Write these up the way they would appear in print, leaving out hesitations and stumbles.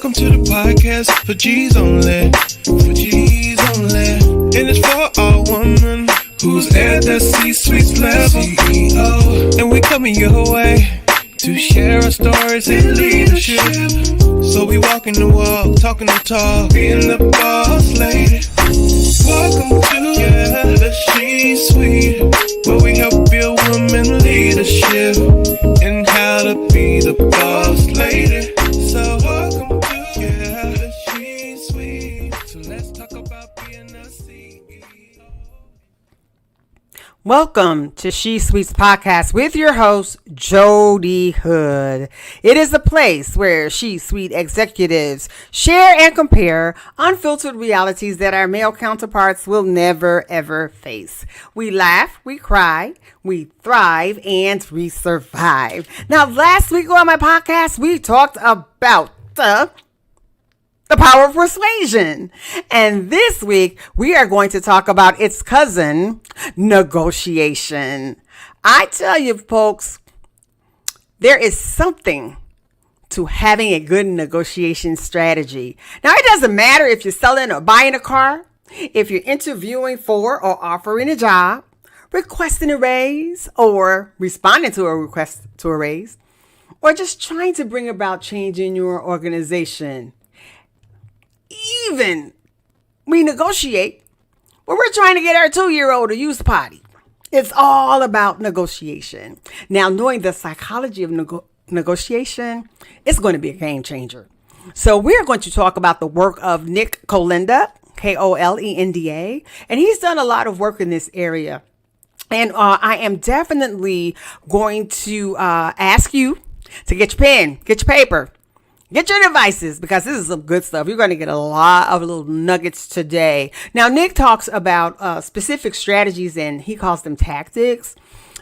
Welcome to the podcast for G's only. For G's only. And it's for all women who's at the C-suite level. CEO. And we coming your way to share our stories in leadership. So we walking the walk, talking the talk, being the boss lady. Welcome to the C-suite, where we help build women leadership and how to be the boss lady. So welcome to the C-suite. So let's talk about being a CEO. Welcome to She Suites Podcast with your host, Jodi Hood. It is a place where She Suite executives share and compare unfiltered realities that our male counterparts will never ever face. We laugh, we cry, we thrive, and we survive. Now, last week on my podcast, we talked about the power of persuasion. And this week, we are going to talk about its cousin, negotiation. I tell you, folks, there is something to having a good negotiation strategy. Now, it doesn't matter if you're selling or buying a car, if you're interviewing for or offering a job, requesting a raise or responding to a request to a raise, or just trying to bring about change in your organization. Even we negotiate when we're trying to get our 2-year-old to use the potty. It's all about negotiation. Now, knowing the psychology of negotiation is going to be a game changer. So we're going to talk about the work of Nick Kolenda, Kolenda, and he's done a lot of work in this area. And I am definitely going to ask you to get your pen, get your paper, get your devices, because this is some good stuff. You're going to get a lot of little nuggets today. Now, Nick talks about specific strategies, and he calls them tactics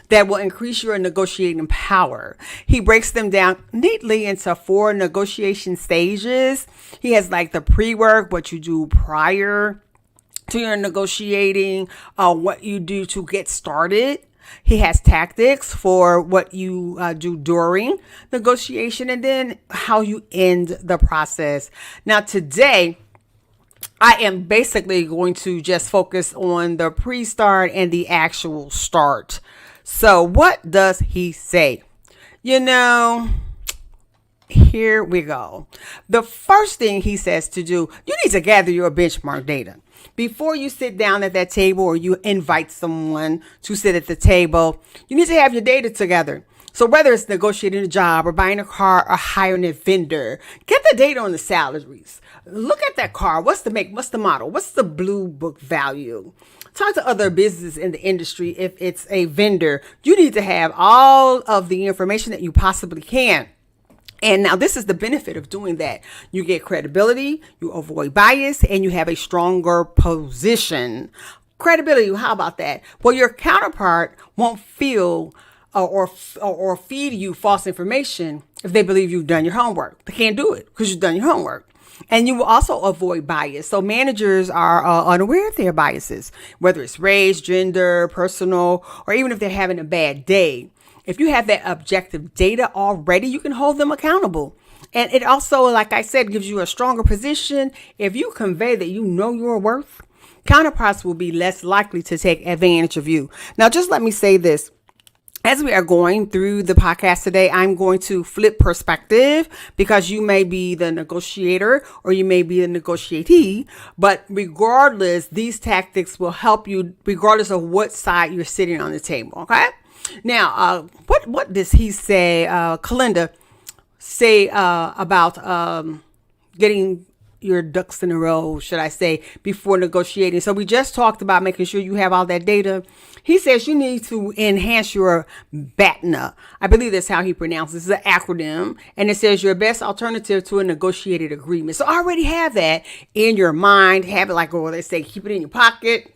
that will increase your negotiating power. He breaks them down neatly into 4 negotiation stages. He has like the pre-work, what you do prior to your negotiating, what you do to get started. He has tactics for what you do during negotiation, and then how you end the process. Now, today, I am basically going to just focus on the pre-start and the actual start. So what does he say? Here we go. The first thing he says to do, you need to gather your benchmark data. Before you sit down at that table or you invite someone to sit at the table, you need to have your data together. So whether it's negotiating a job or buying a car or hiring a vendor, get the data on the salaries. Look at that car. What's the make? What's the model? What's the blue book value? Talk to other businesses in the industry. If it's a vendor, you need to have all of the information that you possibly can. And now this is the benefit of doing that. You get credibility, you avoid bias, and you have a stronger position. Credibility, how about that? Well, your counterpart won't feel or feed you false information if they believe you've done your homework. They can't do it because you've done your homework. And you will also avoid bias. So managers are unaware of their biases, whether it's race, gender, personal, or even if they're having a bad day. If you have that objective data already, you can hold them accountable. And it also, like I said, gives you a stronger position. If you convey that you know your worth, counterparts will be less likely to take advantage of you. Now, just let me say this. As we are going through the podcast today, I'm going to flip perspective, because you may be the negotiator or you may be the negotiatee. But regardless, these tactics will help you regardless of what side you're sitting on the table. Okay. Now, what does he say, Kolenda, say about getting your ducks in a row, should I say, before negotiating? So we just talked about making sure you have all that data. He says you need to enhance your BATNA. I believe that's how he pronounces it. It's an acronym, and it says your best alternative to a negotiated agreement. So already have that in your mind. Have it like, or they say, keep it in your pocket.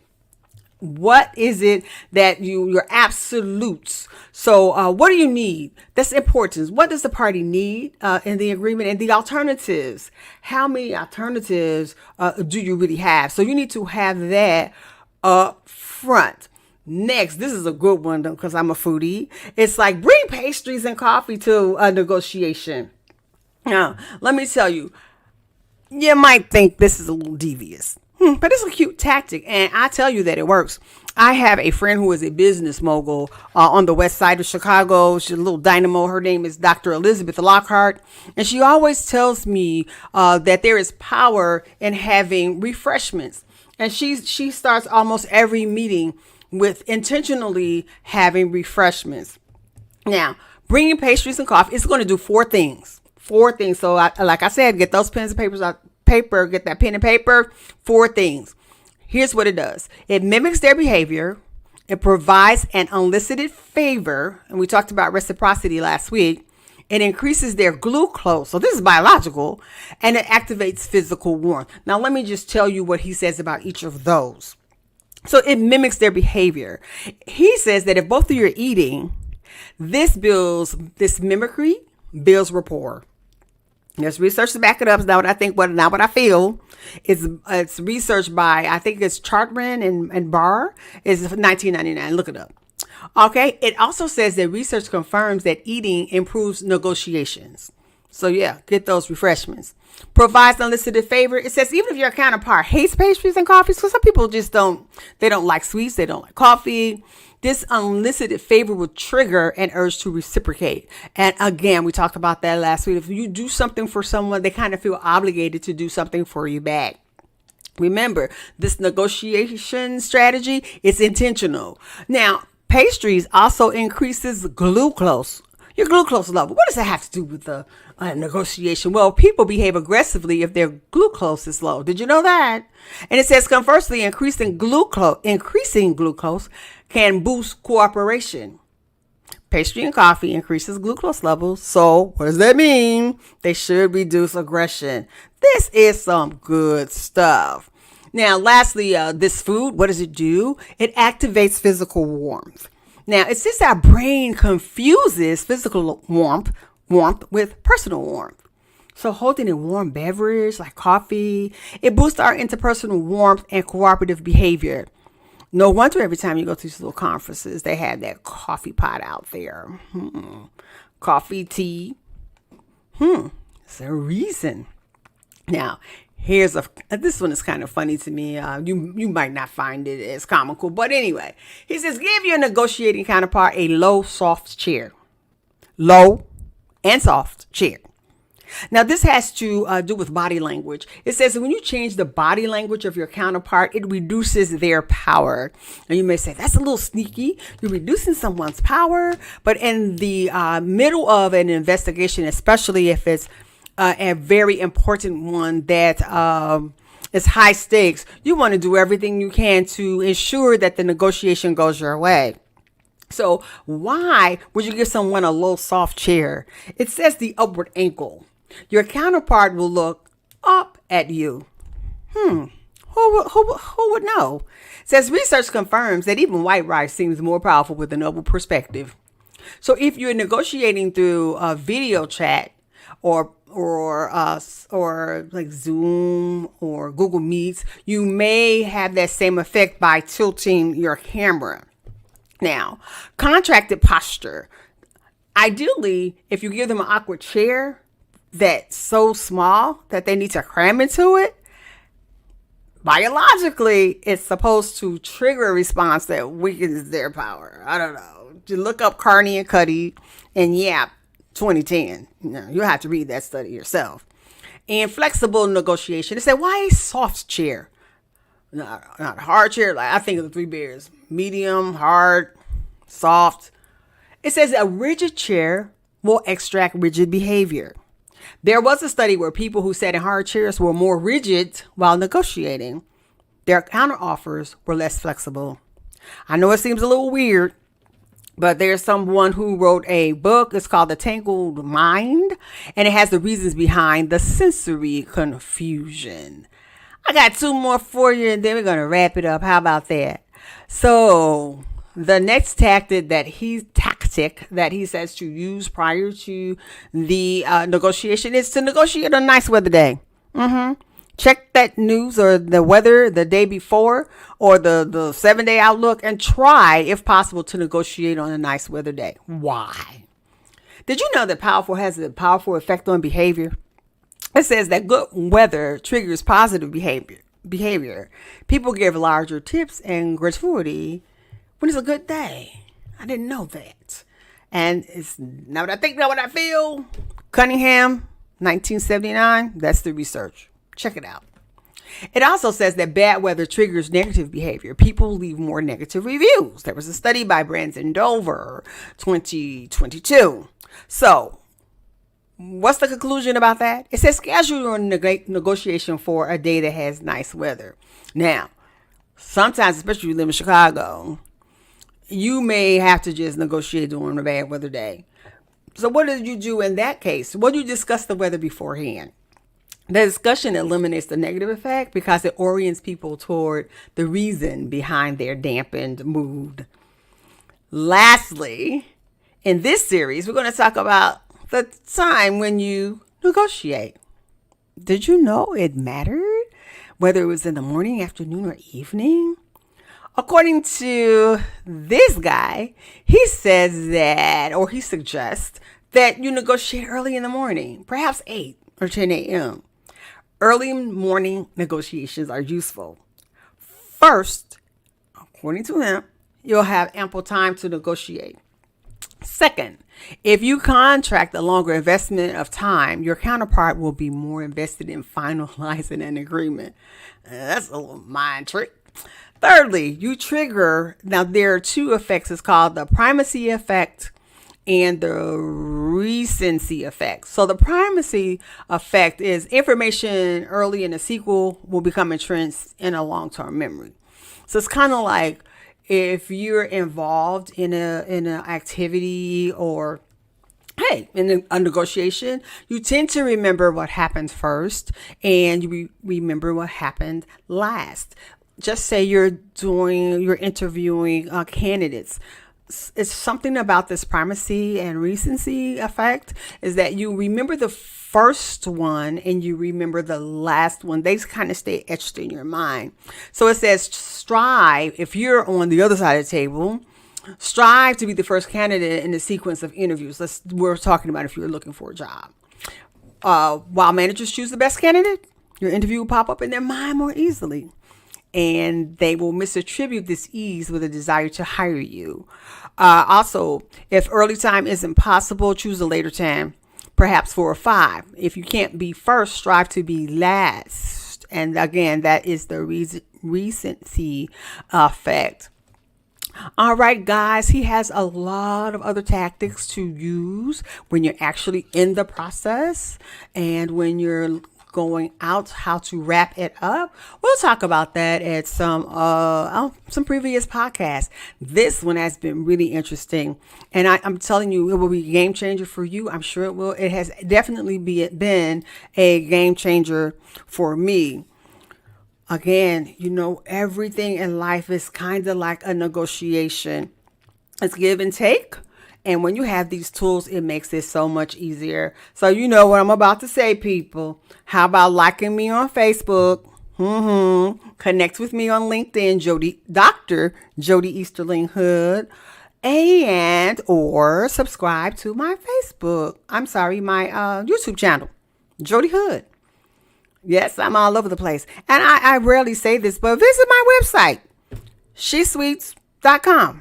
What is it that your absolutes? So what do you need? That's important. What does the party need in the agreement, and the alternatives? How many alternatives do you really have? So you need to have that up front. Next, this is a good one because I'm a foodie. It's like, bring pastries and coffee to a negotiation. Now, let me tell you, You might think this is a little devious, but it's a cute tactic, and I tell you that it works. I have a friend who is a business mogul on the west side of Chicago. She's a little dynamo. Her name is Dr. Elizabeth Lockhart, and she always tells me that there is power in having refreshments. And she starts almost every meeting with intentionally having refreshments. Now, bringing pastries and coffee is going to do four things. Four things. So, like I said, get those pens and paper, get that pen and paper. Four things. Here's what it does. It mimics their behavior. It provides an unsolicited favor. And we talked about reciprocity last week. It increases their glucose. So this is biological. And it activates physical warmth. Now, let me just tell you what he says about each of those. So it mimics their behavior. He says that if both of you are eating, this mimicry builds rapport. There's research to back it up. It's not what I think, not what I feel. It's research by, I think it's Chartman and Barr. It's 1999. Look it up. Okay. It also says that research confirms that eating improves negotiations. So yeah, get those refreshments. Provides unsolicited favor. It says even if your counterpart hates pastries and coffees, because some people just don't like sweets, they don't like coffee. This unsolicited favor will trigger an urge to reciprocate. And again, we talked about that last week. If you do something for someone, they kind of feel obligated to do something for you back. Remember, this negotiation strategy is intentional. Now, pastries also increases glucose. Your glucose level. What does that have to do with the negotiation? Well, people behave aggressively if their glucose is low. Did you know that? And it says, conversely, increasing glucose can boost cooperation. Pastry and coffee increases glucose levels. So what does that mean? They should reduce aggression. This is some good stuff. Now, lastly, this food, what does it do? It activates physical warmth. Now, it says our brain confuses physical warmth with personal warmth. So holding a warm beverage like coffee, it boosts our interpersonal warmth and cooperative behavior. No wonder every time you go to these little conferences, they have that coffee pot out there. Coffee, tea. It's a reason. Now, this one is kind of funny to me. You might not find it as comical, but anyway, he says, give your negotiating counterpart a low, soft chair. Low and soft chair. Now, this has to do with body language. It says that when you change the body language of your counterpart, it reduces their power. And you may say, that's a little sneaky. You're reducing someone's power. But in the middle of an investigation, especially if it's a very important one that is high stakes, you want to do everything you can to ensure that the negotiation goes your way. So why would you give someone a low, soft chair? It says the upward ankle. Your counterpart will look up at you. Who would know? It says research confirms that even white rice seems more powerful with a noble perspective. So if you're negotiating through a video chat or like Zoom or Google Meets, you may have that same effect by tilting your camera. Now, contracted posture. Ideally, if you give them an awkward chair that's so small that they need to cram into it, biologically, it's supposed to trigger a response that weakens their power. I don't know. You look up Carney and Cuddy and Yap 2010. You'll have to read that study yourself. And flexible negotiation. It said, why a soft chair? Not a hard chair. Like I think of the Three Bears. Medium, hard, soft. It says a rigid chair will extract rigid behavior. There was a study where people who sat in hard chairs were more rigid while negotiating. Their counteroffers were less flexible. I know it seems a little weird, but there's someone who wrote a book. It's called The Tangled Mind, and it has the reasons behind the sensory confusion. I got two more for you, and then we're going to wrap it up. How about that? So the next tactic that he says to use prior to the negotiation is to negotiate a nice weather day. Check that news or the weather the day before or the 7-day outlook and try, if possible, to negotiate on a nice weather day. Why? Did you know that powerful has a powerful effect on behavior? It says that good weather triggers positive behavior. People give larger tips and gratuity when it's a good day. I didn't know that. And it's now what I think, now what I feel. Cunningham, 1979. That's the research. Check it out. It also says that bad weather triggers negative behavior. People leave more negative reviews. There was a study by Brandon Dover, 2022. So, what's the conclusion about that? It says schedule your negotiation for a day that has nice weather. Now, sometimes, especially if you live in Chicago, you may have to just negotiate during a bad weather day. So what did you do in that case? Well, you discuss the weather beforehand. The discussion eliminates the negative effect because it orients people toward the reason behind their dampened mood. Lastly, in this series, we're going to talk about the time when you negotiate. Did you know it mattered whether it was in the morning, afternoon, or evening? According to this guy, he says that, or he suggests that you negotiate early in the morning, perhaps 8 or 10 a.m. Early morning negotiations are useful. First, according to him, you'll have ample time to negotiate. Second, if you contract a longer investment of time, your counterpart will be more invested in finalizing an agreement. That's a little mind trick. Thirdly, you trigger, now there are two effects. It's called the primacy effect and the recency effect. So the primacy effect is information early in a sequel will become entrenched in a long-term memory. So it's kind of like if you're involved in an activity or in a negotiation, you tend to remember what happened first and you remember what happened last. Just say you're interviewing candidates. It's something about this primacy and recency effect is that you remember the first one and you remember the last one. They kind of stay etched in your mind. So it says strive, if you're on the other side of the table, strive to be the first candidate in the sequence of interviews. We're talking about if you're looking for a job. While managers choose the best candidate, your interview will pop up in their mind more easily. And they will misattribute this ease with a desire to hire you. Also, if early time isn't possible, choose a later time, perhaps 4 or 5. If you can't be first, strive to be last. And again, that is the recency effect. All right, guys, he has a lot of other tactics to use when you're actually in the process and when you're going out, how to wrap it up. We'll talk about that at some previous podcasts. This one has been really interesting, and I'm telling you, it will be a game changer for you. I'm sure it will. It has definitely been a game changer for me. Again, everything in life is kind of like a negotiation. It's give and take. And when you have these tools, it makes it so much easier. So you know what I'm about to say, people. How about liking me on Facebook? Connect with me on LinkedIn, Dr. Jodi Easterling Hood. And or subscribe to my my YouTube channel, Jodi Hood. Yes, I'm all over the place. And I rarely say this, but visit my website, shesweets.com.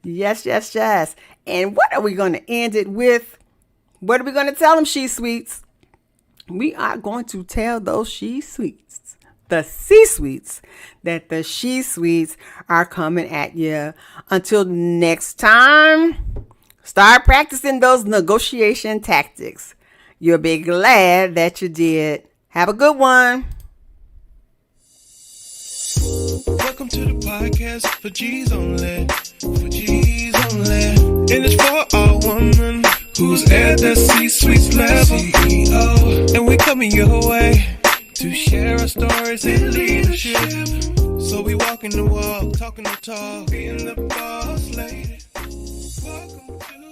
Yes. And what are we going to end it with? What are we going to tell them, She Sweets? We are going to tell those She Sweets, the C-Suites, that the She Sweets are coming at you. Until next time, start practicing those negotiation tactics. You'll be glad that you did. Have a good one. Welcome to the podcast for G's only. For G's only. And it's for all women who's at the C-Suite level. CEO. And we're coming your way to share our stories in leadership. So we walking the walk, talking the talk, being the boss lady. Welcome to